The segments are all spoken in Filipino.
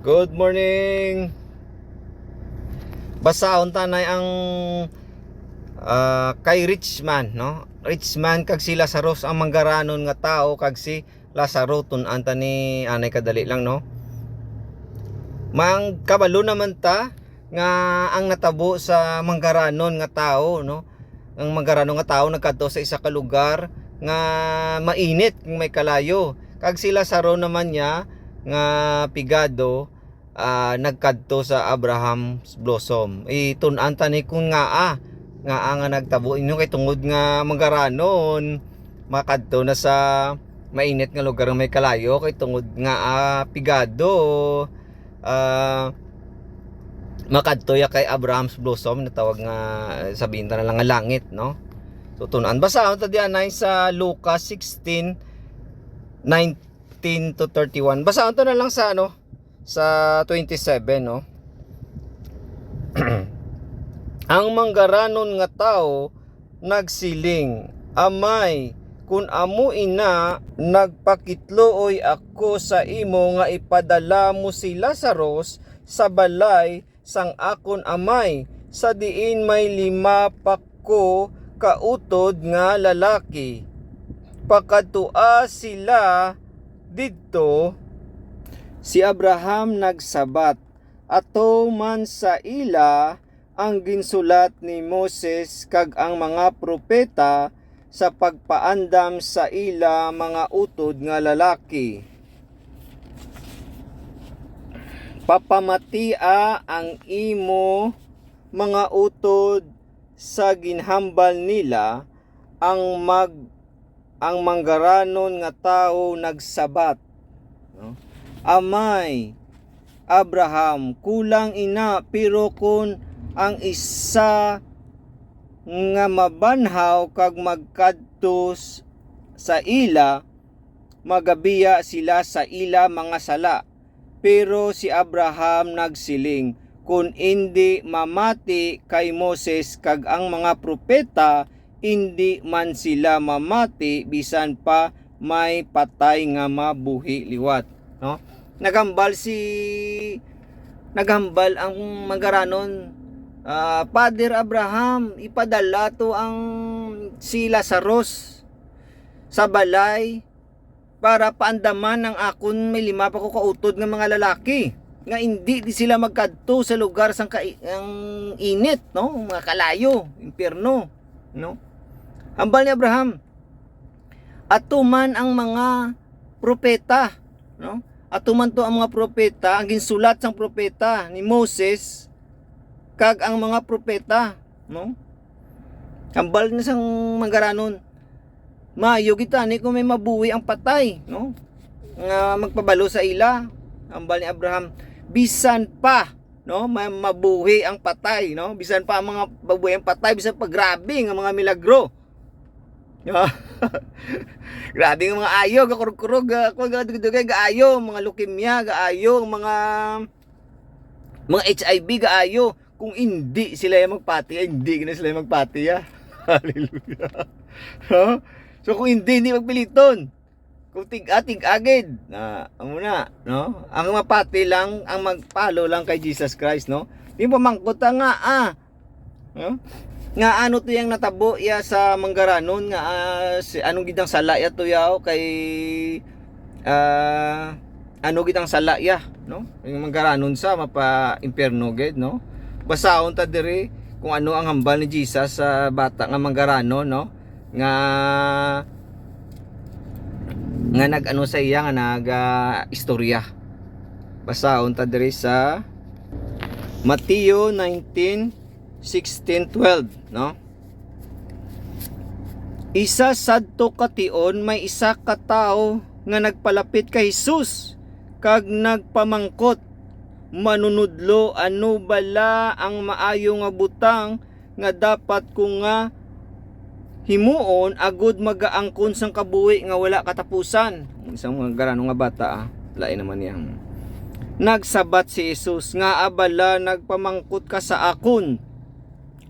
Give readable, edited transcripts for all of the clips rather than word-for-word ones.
Good morning. Basahon tanay ang kay Richman, no? Richman kag si Lazarus ang manggaranon nga tao kag si Lazaro tun-an ta ni anay kadali lang, no? Mang kabalo naman ta nga ang natabo sa manggaranon nga tao, no? Ang manggaranon nga tao nagkadto sa isa ka lugar nga mainit may kalayo. Kag si Lazaro naman niya nga pigado nagkadto sa Abraham's bosom. Itun-an ta ni kun nga nagtabo inyo kay tungod nga manggaranon makadto na sa mainit nga lugar nga may kalayo kay tungod nga pigado makadto ya kay Abraham's bosom na tawag nga sabihin ta na lang nga langit, no? So tun-an basahon ta diyan sa Lucas 16:19 to 31. Basahon to na lang sa sa 27, no? Ang manggaranon nga tao nagsiling, "Amay, kun amo ina nagpakitlooy ako sa imo nga ipadala mo si Lazarus sa balay sang akon amay, sa diin may 5 pa ko kautod nga lalaki. Pagkatua sila didto, si Abraham nagsabat, ato man sa ila ang ginsulat ni Moses kag ang mga propeta sa pagpaandam sa ila mga utod nga lalaki. Papamatia ang imo mga utod sa ginhambal nila, ang manggaranon nga tao nagsabat, no? Amay, Abraham, kulang ina, pero kun ang isa nga mabanhaw kag magkadtos sa ila, magabiya sila sa ila mga sala. Pero si Abraham nagsiling, kun hindi mamati kay Moses kag ang mga propeta, hindi man sila mamati bisan pa may patay nga mabuhi liwat, no? Nagambal ang manggaranon, Father Abraham, ipadala to ang si Lazarus sa balay para paandaman ng akon may 5 pa ko kautod nga mga lalaki nga hindi di sila magkadto sa lugar sang ang init, no? Mga kalayo, impierno, no? Hambal ni Abraham, atuman ang mga propeta, no? Atuman to ang mga propeta, ang ginsulat sang propeta ni Moses kag ang mga propeta, no? Hambal na sang manggaranon, maayo gitani kung may mabuhi ang patay, no? Nga magpabalo sa ila. Hambal ni Abraham, bisan pa, no, may mabuhi ang patay, no? Bisan pa ang mga mabuhi ang patay, bisan pa grabe nga mga milagro. Grabe nga mga ayo, gakurog-kurog, dugay gaayo, mga leukemia gaayo, mga HIV gaayo. Kung hindi sila yung magpati, hindi na sila yung magpati, Hallelujah. Huh? So kung hindi magpiliton. Kung tig-agid na muna, no? Ang mapati lang, ang magpalo lang kay Jesus Christ, no? Yung pamangkot nga no? Nga ano to yang natabo ya sa manggaranon nga si anong gidang sala ya to yaw kay ano gidang sala ya, no? Yung manggaranon sa mapa impierno gid, no? Basahon ta diri kung ano ang hambal ni Jesus sa bata nga manggaranon, no? Nga nag-ano sa iya nga istorya. Basahon ta diri sa Mateo 19:16-12, no? Isa sadto kation may isa ka tawo nga nagpalapit kay Jesus kag nagpamangkot, manunudlo, ano bala ang maayo nga butang nga dapat ko nga himuon agud magaangkon sang kabuhi nga wala katapusan. Isang mga garano nga bata, lain naman yang nagsabat si Jesus, nga abala nagpamangkot ka sa akon,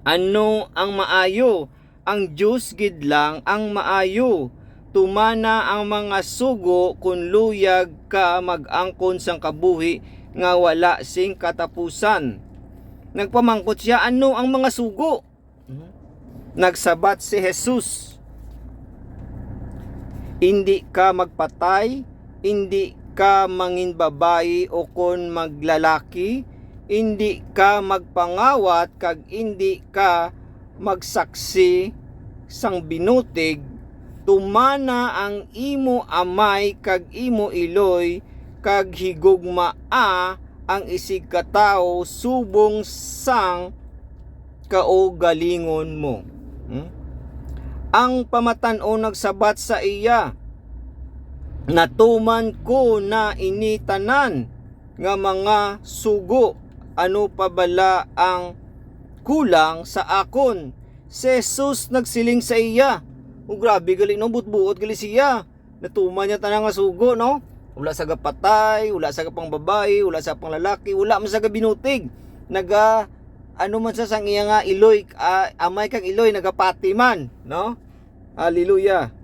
ano ang maayo? Ang Diyos gid lang ang maayo. Tumana ang mga sugo kun luyag ka magangkon sang kabuhi nga wala sing katapusan. Nagpamangkot siya, ano ang mga sugo? Nagsabat si Jesus, hindi ka magpatay, hindi ka manginbabayi o kon maglalaki, hindi ka magpangawat, kag hindi ka magsaksi sang binutig, tumana ang imo amay kag imo iloy, kag higugmaa ang isig katao subong sang kaugalingon mo. Ang pamatan-o nagsabat sa iya, natuman ko na initanan nga mga sugo, ano pa bala ang kulang sa akon? Si Jesus nagsiling sa iya, grabe gali no, butbuot gali siya, natuman niya tanang nga sugo no, wala sa gapatay, wala sa pang babae, wala sa pang lalaki, wala man sa binutig, naga ano man sa sang iya nga iloy, amay kang iloy nagapati man no. Hallelujah.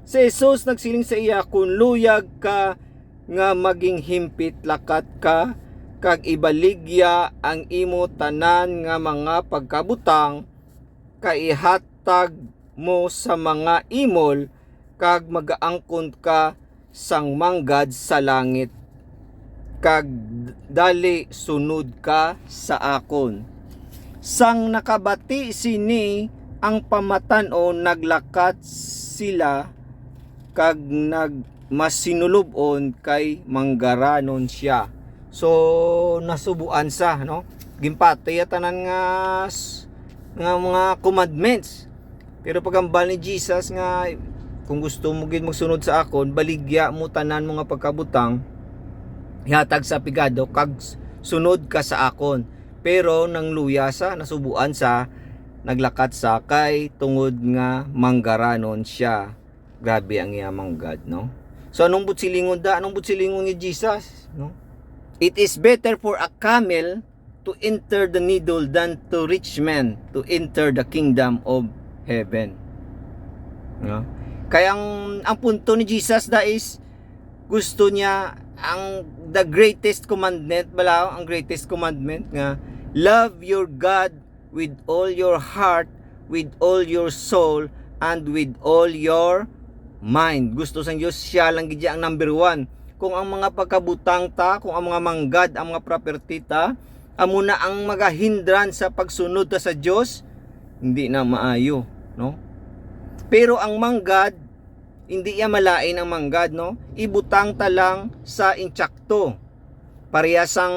Si Jesus nagsiling sa iya, kung luyag ka nga maging himpit lakat ka, kag ibaligya ang imo tanan nga mga pagkabutang, kaihatag mo sa mga imol, kag magaangkon ka sang manggad sa langit, kag dali sunod ka sa akon. Sang nakabati sini ang pamatan-o, naglakat sila kag nagmasinulubon kay manggaranon siya. So nasubuan sa no, gimpatay tanan nga mga commandments. Pero pagambal ni Jesus nga, kung gusto mo gid magsunod sa akon, baligya mo tanan mga pagkabutang, ihatag sa pigado kag sunod ka sa akon. Pero nang luya sa, nasubuan sa, naglakat sa kay tungod nga manggaranon siya. Grabe ang iyamang God, no? So anong butsilingon da? Anong butsilingon ni Jesus, no? It is better for a camel to enter the needle than to rich man to enter the kingdom of heaven. No? Kaya ang punto ni Jesus da is, gusto niya the greatest commandment, ang greatest commandment nga, love your God with all your heart, with all your soul, and with all your mind. Gusto sang Diyos, siya lang gid ang number one. Kung ang mga pagkabutang ta, kung ang mga manggad, ang mga property ta, amo na ang magahindran sa pagsunod ta sa Diyos, hindi na maayo, no? Pero ang manggad, hindi iya malain ang manggad, no? Ibutang ta lang sa intsakto. Parehasang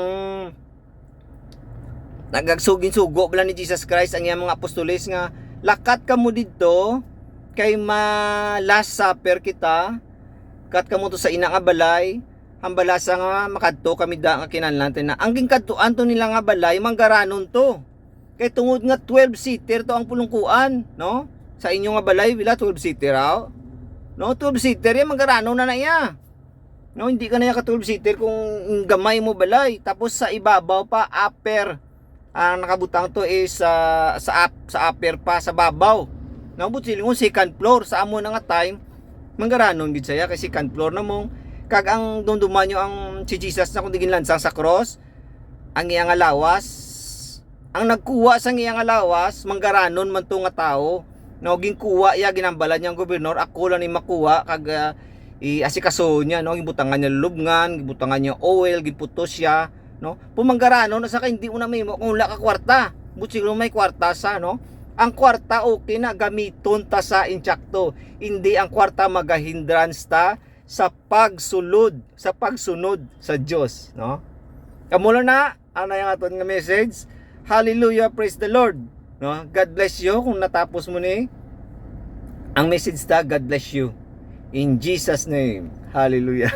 nagagsugin-sugo bala ni Jesus Christ ang iyang mga apostoles nga, lakat ka mo dito kay last supper kita, kat ka mo to sa ina nga balay, ang balasa nga makadto kami da nga kinahanglan na ang gingkadtuan to nila nga balay, manggaranon to kay tungod nga 12-seater to ang pulungkuan, no? Sa inyo nga balay bila 12-seater aw, no? 12-seater yan, manggaranon na iya, no? Hindi ka na ka 12-seater kung gamay mo balay. Tapos sa ibabaw pa upper, ang nakabutang to is sa upper pa sa babaw. Nabot silingon second floor sa amo na nga time, manggaranon gid saya kasi second floor na mong kag ang dumduman nyo ang si Jesus na kung digin lansang sa cross, ang iyang alawas, ang nagkuha sa iyang alawas, manggaranon man to nga tao, no, ginkuha iya ginambalan niyang gobernador, ako lang ni makuha kag asikaso niya, no, gibutangan niya lubngan, gibutangan niya oil, giputos siya, no, pumanggaranon sa ka hindi mo na may kung wala ka kwarta, buti siguro may kwarta sa, no. Ang kwarta okay na gamiton ta sa intsakto, hindi ang kwarta magahindrans ta sa pagsunod sa Dios, no? Kamulo na ano yung aton nga message. Hallelujah, praise the Lord, no? God bless you kung natapos mo ni ang message ta. God bless you in Jesus name. Hallelujah.